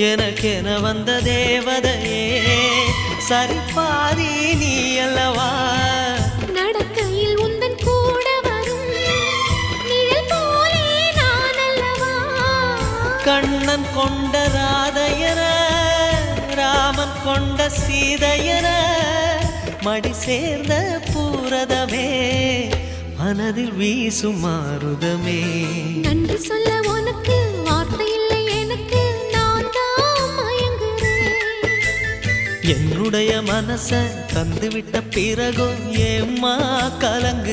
எனக்கென வந்த தேவதையே சரிபாதி நீ அல்லவா நடக்கையில் உந்தன் கூட வரும் நிழல் போலே நான் அல்லவா கண்ணன் கொண்ட ராதையர ராமன் கொண்ட சீதையர மடி சேர்ந்த பூரதமே மனதில் வீசும் மாருதமே நன்றி சொல்ல உனக்கு வார்த்தை இல்லை எனக்கு நான் தான் மயங்குறேன் என்னுடைய மனச தந்துவிட்ட பிறகும் ஏம்மா கலங்க